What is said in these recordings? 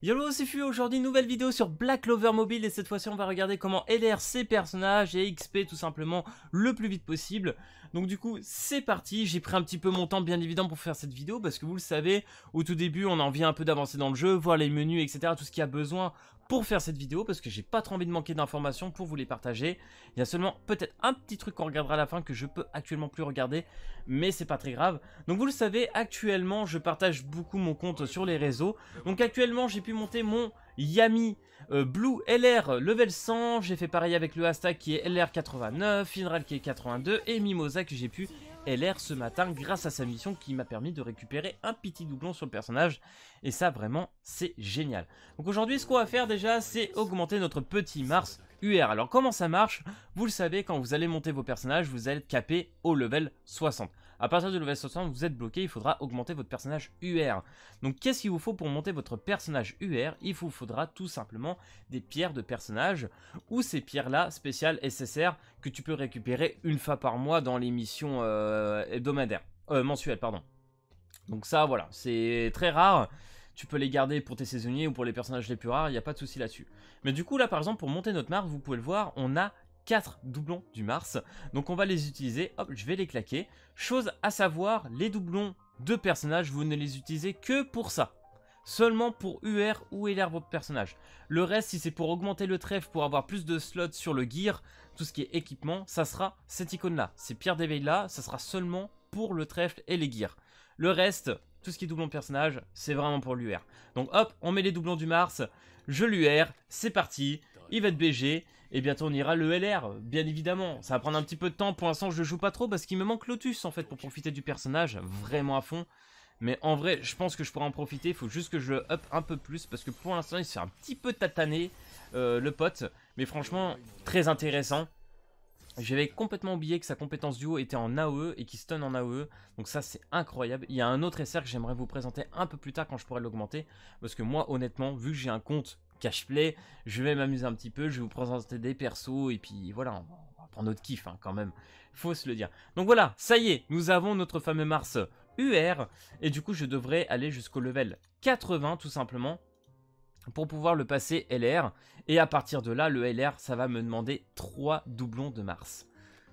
Yolo, c'est Fu, aujourd'hui nouvelle vidéo sur Black Clover Mobile et cette fois-ci on va regarder comment LR ses personnages et XP tout simplement le plus vite possible. Donc du coup c'est parti, j'ai pris un petit peu mon temps bien évidemment pour faire cette vidéo parce que vous le savez, au tout début on a envie un peu d'avancer dans le jeu, voir les menus etc, tout ce qu'il y a besoin pour faire cette vidéo parce que j'ai pas trop envie de manquer d'informations pour vous les partager. Il y a seulement peut-être un petit truc qu'on regardera à la fin que je peux actuellement plus regarder, mais c'est pas très grave. Donc vous le savez, actuellement je partage beaucoup mon compte sur les réseaux. Donc actuellement j'ai pu monter mon Yami Blue LR level 100, j'ai fait pareil avec le hashtag qui est LR 89, Finral qui est 82 et Mimosa que j'ai pu LR ce matin grâce à sa mission qui m'a permis de récupérer un petit doublon sur le personnage et ça vraiment c'est génial. Donc aujourd'hui ce qu'on va faire déjà c'est augmenter notre petit Mars UR. Alors comment ça marche? Vous le savez, quand vous allez monter vos personnages vous allez être capé au level 60. À partir du level 60 vous êtes bloqué, il faudra augmenter votre personnage UR. Donc qu'est-ce qu'il vous faut pour monter votre personnage UR? Il vous faudra tout simplement des pierres de personnage ou ces pierres là spéciales SSR que tu peux récupérer une fois par mois dans les missions hebdomadaires, mensuelles pardon. Donc ça voilà, c'est très rare. Tu peux les garder pour tes saisonniers ou pour les personnages les plus rares, il n'y a pas de souci là-dessus. Mais du coup là par exemple pour monter notre Mars, vous pouvez le voir, on a 4 doublons du Mars. Donc on va les utiliser, hop je vais les claquer. Chose à savoir, les doublons de personnages, vous ne les utilisez que pour ça. Seulement pour UR ou LR votre personnage. Le reste, si c'est pour augmenter le trèfle, pour avoir plus de slots sur le gear, tout ce qui est équipement, ça sera cette icône là. Ces pierres d'éveil là, ça sera seulement pour le trèfle et les gears. Le reste, tout ce qui est doublon de personnage, c'est vraiment pour l'UR. Donc hop, on met les doublons du Mars, je l'UR, c'est parti, il va être BG, et bientôt on ira le LR, bien évidemment. Ça va prendre un petit peu de temps, pour l'instant je joue pas trop parce qu'il me manque Lotus en fait pour profiter du personnage, vraiment à fond. Mais en vrai, je pense que je pourrais en profiter, il faut juste que je le up un peu plus parce que pour l'instant il se fait un petit peu tataner le pote. Mais franchement, très intéressant. J'avais complètement oublié que sa compétence duo était en AOE et qu'il stun en AOE. Donc ça c'est incroyable. Il y a un autre SR que j'aimerais vous présenter un peu plus tard quand je pourrai l'augmenter. Parce que moi honnêtement, vu que j'ai un compte cash-play, je vais m'amuser un petit peu. Je vais vous présenter des persos et puis voilà, on va prendre notre kiff hein, quand même. Faut se le dire. Donc voilà, ça y est, nous avons notre fameux Mars UR. Et du coup je devrais aller jusqu'au level 80 tout simplement pour pouvoir le passer LR, et à partir de là, le LR, ça va me demander 3 doublons de Mars.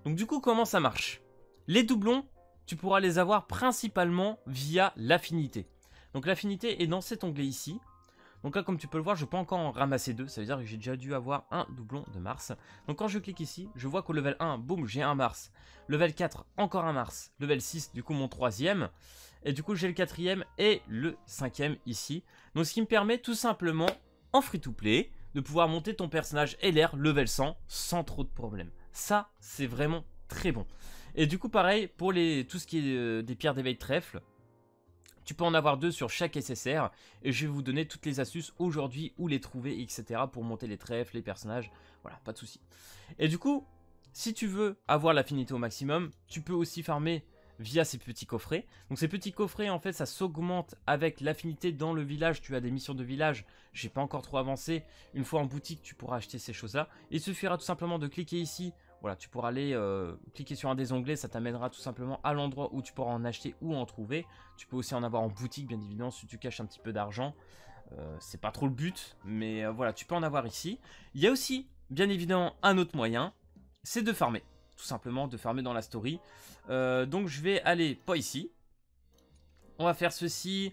Donc du coup, comment ça marche? Les doublons, tu pourras les avoir principalement via l'affinité. Donc l'affinité est dans cet onglet ici. Donc là, comme tu peux le voir, je peux encore en ramasser 2, ça veut dire que j'ai déjà dû avoir un doublon de Mars. Donc quand je clique ici, je vois qu'au level 1, boum, j'ai un Mars. Level 4, encore un Mars. Level 6, du coup mon 3e. Et du coup, j'ai le 4e et le 5e ici. Donc, ce qui me permet tout simplement, en free-to-play, de pouvoir monter ton personnage LR level 100 sans trop de problèmes. Ça, c'est vraiment très bon. Et du coup, pareil, pour tout ce qui est des pierres d'éveil trèfle, tu peux en avoir 2 sur chaque SSR. Et je vais vous donner toutes les astuces aujourd'hui, où les trouver, etc. pour monter les trèfles, les personnages. Voilà, pas de souci. Et du coup, si tu veux avoir l'affinité au maximum, tu peux aussi farmer via ces petits coffrets. Donc ces petits coffrets en fait ça s'augmente avec l'affinité dans le village. Tu as des missions de village, j'ai pas encore trop avancé. Une fois en boutique tu pourras acheter ces choses là. Il suffira tout simplement de cliquer ici. Voilà, tu pourras aller cliquer sur un des onglets, ça t'amènera tout simplement à l'endroit où tu pourras en acheter ou en trouver. Tu peux aussi en avoir en boutique bien évidemment si tu caches un petit peu d'argent. C'est pas trop le but, mais voilà, tu peux en avoir ici. Il y a aussi bien évidemment un autre moyen, c'est de farmer. Tout simplement de farmer dans la story. Donc je vais aller pas ici. On va faire ceci.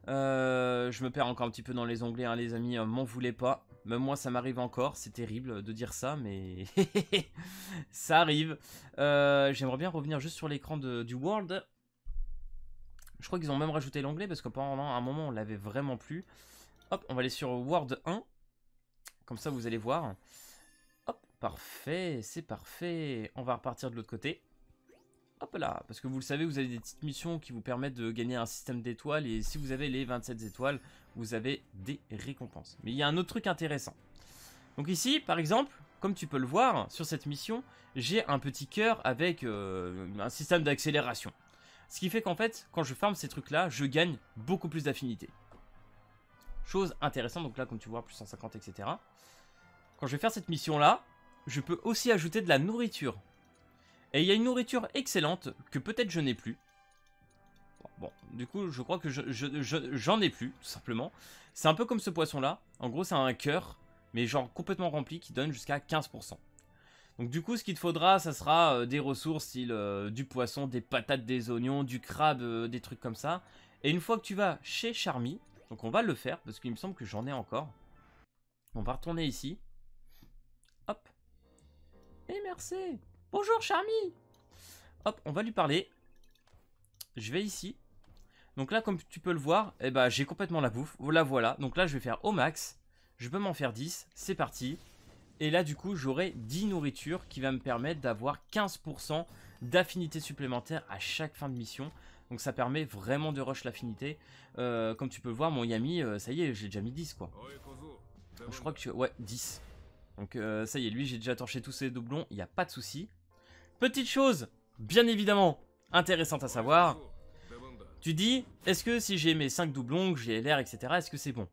Je me perds encore un petit peu dans les onglets hein, les amis, m'en voulez pas. Même moi ça m'arrive encore, c'est terrible de dire ça mais ça arrive. J'aimerais bien revenir juste sur l'écran du World. Je crois qu'ils ont même rajouté l'onglet parce que pendant un moment on l'avait vraiment plus. Hop, on va aller sur World 1. Comme ça vous allez voir. Hop, parfait, c'est parfait. On va repartir de l'autre côté. Hop là, parce que vous le savez, vous avez des petites missions qui vous permettent de gagner un système d'étoiles. Et si vous avez les 27 étoiles, vous avez des récompenses. Mais il y a un autre truc intéressant. Donc ici, par exemple, comme tu peux le voir, sur cette mission, j'ai un petit cœur avec un système d'accélération. Ce qui fait qu'en fait, quand je farme ces trucs-là, je gagne beaucoup plus d'affinité. Chose intéressante, donc là, comme tu vois, plus 150, etc. Quand je vais faire cette mission-là, je peux aussi ajouter de la nourriture. Et il y a une nourriture excellente que peut-être je n'ai plus. Bon, du coup, je crois que j'en ai plus, tout simplement. C'est un peu comme ce poisson-là. En gros, c'est un cœur, mais genre complètement rempli, qui donne jusqu'à 15%. Donc du coup, ce qu'il te faudra, ça sera des ressources, style du poisson, des patates, des oignons, du crabe, des trucs comme ça. Et une fois que tu vas chez Charmy, donc on va le faire, parce qu'il me semble que j'en ai encore. On va retourner ici. Hop. Et merci. Bonjour Charmy. Hop, on va lui parler. Je vais ici. Donc là, comme tu peux le voir, eh ben, j'ai complètement la bouffe. Voilà. Donc là, je vais faire au max. Je peux m'en faire 10. C'est parti. Et là, du coup, j'aurai 10 nourritures qui va me permettre d'avoir 15% d'affinité supplémentaire à chaque fin de mission. Donc ça permet vraiment de rush l'affinité. Comme tu peux le voir, mon Yami, ça y est, j'ai déjà mis 10 quoi. Je crois que ouais, 10. Donc ça y est, lui, j'ai déjà torché tous ses doublons. Il n'y a pas de souci. Petite chose, bien évidemment, intéressante à savoir. Tu dis, est-ce que si j'ai mes 5 doublons, que j'ai l'air, etc., est-ce que c'est bon?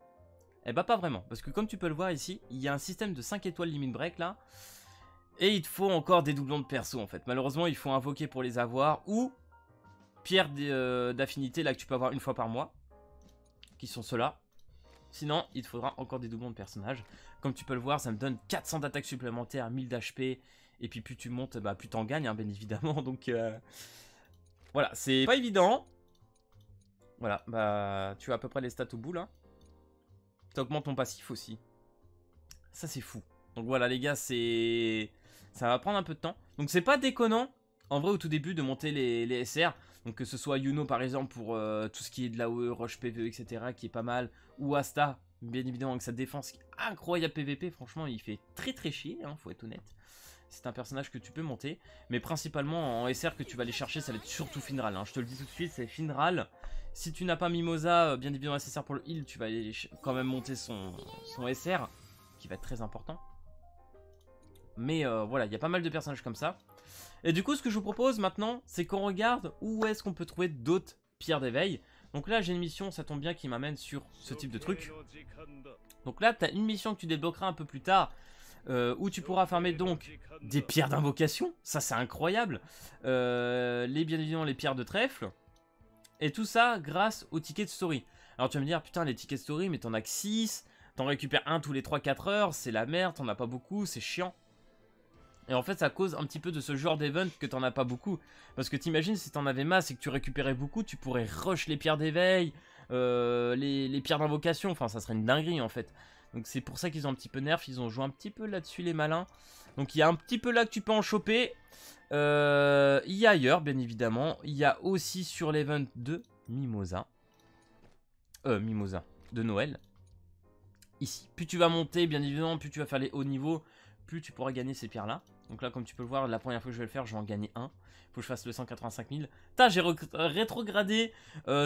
Eh bah pas vraiment, parce que comme tu peux le voir ici, il y a un système de 5 étoiles limit break là, et il te faut encore des doublons de perso en fait. Malheureusement, il faut invoquer pour les avoir, ou pierre d'affinité là que tu peux avoir une fois par mois, qui sont ceux-là. Sinon, il te faudra encore des doublons de personnages. Comme tu peux le voir, ça me donne 400 d'attaque supplémentaires, 1000 d'HP, et puis plus tu montes, bah plus t'en gagnes, hein, bien évidemment. Donc voilà, c'est pas évident. Voilà, bah tu as à peu près les stats au bout là. Ça augmente ton passif aussi. Ça c'est fou. Donc voilà les gars, c'est... ça va prendre un peu de temps. Donc c'est pas déconnant, en vrai au tout début, de monter les SR. Donc que ce soit Yuno par exemple pour tout ce qui est de l'AOE, Rush PvE, etc. qui est pas mal. Ou Asta, bien évidemment avec sa défense qui est incroyable PvP. Franchement il fait très chier, hein, faut être honnête. C'est un personnage que tu peux monter. Mais principalement en SR que tu vas aller chercher, ça va être surtout Finral. Hein. Je te le dis tout de suite, c'est Finral. Si tu n'as pas Mimosa, bien évidemment SSR pour le heal, tu vas aller quand même monter son SR, qui va être très important. Mais voilà, il y a pas mal de personnages comme ça. Et du coup, ce que je vous propose maintenant, c'est qu'on regarde où est-ce qu'on peut trouver d'autres pierres d'éveil. Donc là, j'ai une mission, ça tombe bien, qui m'amène sur ce type de truc. Donc là, tu as une mission que tu débloqueras un peu plus tard, où tu pourras farmer donc des pierres d'invocation. Ça, c'est incroyable. Bien évidemment, les pierres de trèfle. Et tout ça grâce aux tickets de story. Alors tu vas me dire, putain les tickets de story, mais t'en as que 6, t'en récupères un tous les 3-4 heures, c'est la merde, t'en as pas beaucoup, c'est chiant. Et en fait ça cause un petit peu de ce genre d'event que t'en as pas beaucoup. Parce que t'imagines si t'en avais masse et que tu récupérais beaucoup, tu pourrais rush les pierres d'éveil, les pierres d'invocation, enfin ça serait une dinguerie en fait. Donc c'est pour ça qu'ils ont un petit peu nerf, ils ont joué un petit peu là-dessus les malins. Donc il y a un petit peu là que tu peux en choper. Il y a ailleurs, bien évidemment. Il y a aussi sur l'event de Mimosa. Mimosa de Noël. Ici. Plus tu vas monter, bien évidemment, plus tu vas faire les hauts niveaux, plus tu pourras gagner ces pierres-là. Donc là, comme tu peux le voir, la première fois que je vais le faire, je vais en gagner un. Il faut que je fasse le 185 000. Putain, j'ai rétrogradé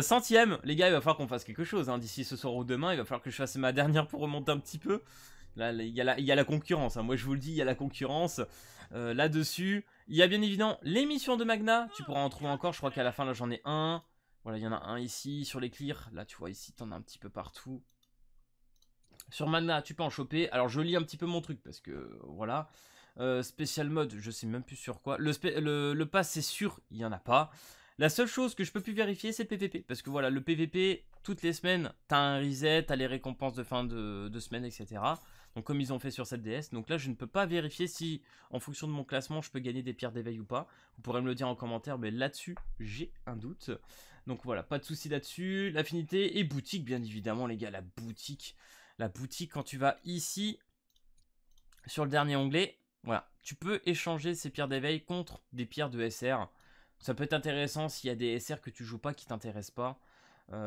centième. Les gars, il va falloir qu'on fasse quelque chose. Hein. D'ici ce soir ou demain, il va falloir que je fasse ma dernière pour remonter un petit peu. Là, il y a la concurrence. Hein. Moi, je vous le dis, il y a la concurrence. Là-dessus, il y a bien évidemment les missions de Magna. Tu pourras en trouver encore. Je crois qu'à la fin, là, j'en ai un. Voilà, il y en a un ici. Sur les clears, là, tu vois, ici, t'en as un petit peu partout. Sur Magna, tu peux en choper. Alors, je lis un petit peu mon truc parce que, voilà. Spécial mode, je sais même plus sur quoi. Le pass, c'est sûr, il n'y en a pas. La seule chose que je peux plus vérifier, c'est le PVP. Parce que voilà, le PVP, toutes les semaines, t'as un reset, t'as les récompenses de fin de semaine, etc. Donc comme ils ont fait sur cette DS. Donc là, je ne peux pas vérifier si, en fonction de mon classement, je peux gagner des pierres d'éveil ou pas. Vous pourrez me le dire en commentaire, mais là-dessus, j'ai un doute. Donc voilà, pas de souci là-dessus. L'affinité et boutique, bien évidemment, les gars, la boutique. La boutique, quand tu vas ici, sur le dernier onglet, voilà, tu peux échanger ces pierres d'éveil contre des pierres de SR. Ça peut être intéressant s'il y a des SR que tu joues pas qui t'intéressent pas.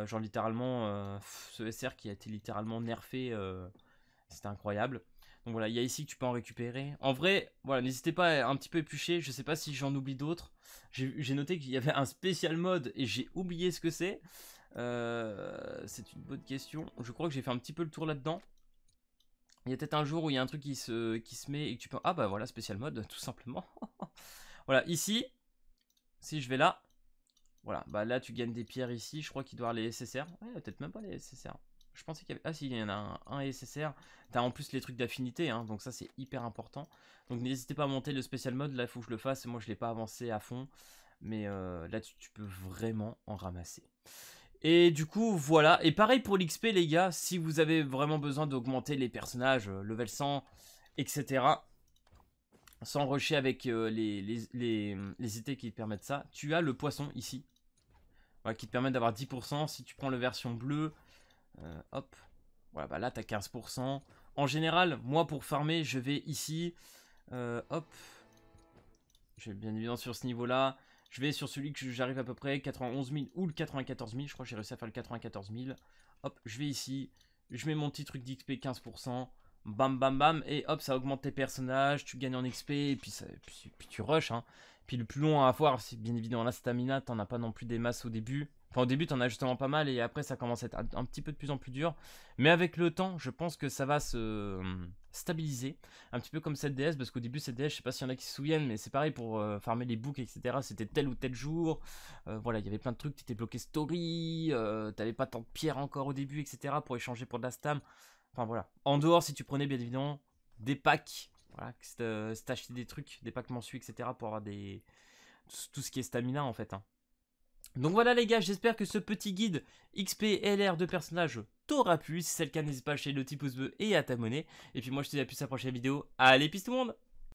Genre littéralement, ce SR qui a été littéralement nerfé, c'était incroyable. Donc voilà, il y a ici que tu peux en récupérer. En vrai, voilà, n'hésitez pas à un petit peu éplucher. Je sais pas si j'en oublie d'autres. J'ai noté qu'il y avait un spécial mode et j'ai oublié ce que c'est. C'est une bonne question. Je crois que j'ai fait un petit peu le tour là-dedans. Il y a peut-être un jour où il y a un truc qui se met et que tu peux... Ah bah voilà, spécial mode, tout simplement. Voilà, ici, si je vais là, voilà, bah là tu gagnes des pierres ici, je crois qu'il doit y avoir les SSR. Ouais, peut-être même pas les SSR. Je pensais qu'il y avait... Ah si, il y en a un SSR. T'as en plus les trucs d'affinité, hein, donc ça c'est hyper important. Donc n'hésitez pas à monter le spécial mode, là il faut que je le fasse, moi je l'ai pas avancé à fond. Mais là, tu peux vraiment en ramasser. Et du coup, voilà. Et pareil pour l'XP, les gars. Si vous avez vraiment besoin d'augmenter les personnages, level 100, etc. Sans rusher avec les idées qui te permettent ça. Tu as le poisson ici. Voilà, qui te permet d'avoir 10%. Si tu prends la version bleue, hop. Voilà, bah là, tu as 15%. En général, moi, pour farmer, je vais ici. Hop. Je vais bien évidemment sur ce niveau-là. Je vais sur celui que j'arrive à peu près, 91 000 ou le 94 000. Je crois que j'ai réussi à faire le 94 000. Hop, je vais ici. Je mets mon petit truc d'XP 15%. Bam, bam, bam. Et hop, ça augmente tes personnages. Tu gagnes en XP. Et puis, puis tu rushes. Hein. Puis le plus long à avoir, c'est bien évidemment la stamina. T'en as pas non plus des masses au début. Enfin, au début, t'en as justement pas mal. Et après, ça commence à être un petit peu de plus en plus dur. Mais avec le temps, je pense que ça va se stabiliser. Un petit peu comme cette DS. Parce qu'au début, cette DS, je sais pas s'il y en a qui se souviennent. Mais c'est pareil pour farmer les books, etc. C'était tel ou tel jour. Voilà, il y avait plein de trucs. T'étais bloqué story. T'avais pas tant de pierres encore au début, etc. Pour échanger pour de la stam. Enfin voilà. En dehors, si tu prenais bien évidemment des packs. Voilà, si t'achetais des trucs, des packs mensuels, etc. pour avoir tout ce qui est stamina en fait. Hein. Donc voilà les gars, j'espère que ce petit guide XP et LR de personnages t'aura plu. Si c'est le cas, n'hésite pas à lâcher le petit pouce bleu et à t'abonner. Et puis moi je te dis à plus à la prochaine vidéo. Allez, peace tout le monde!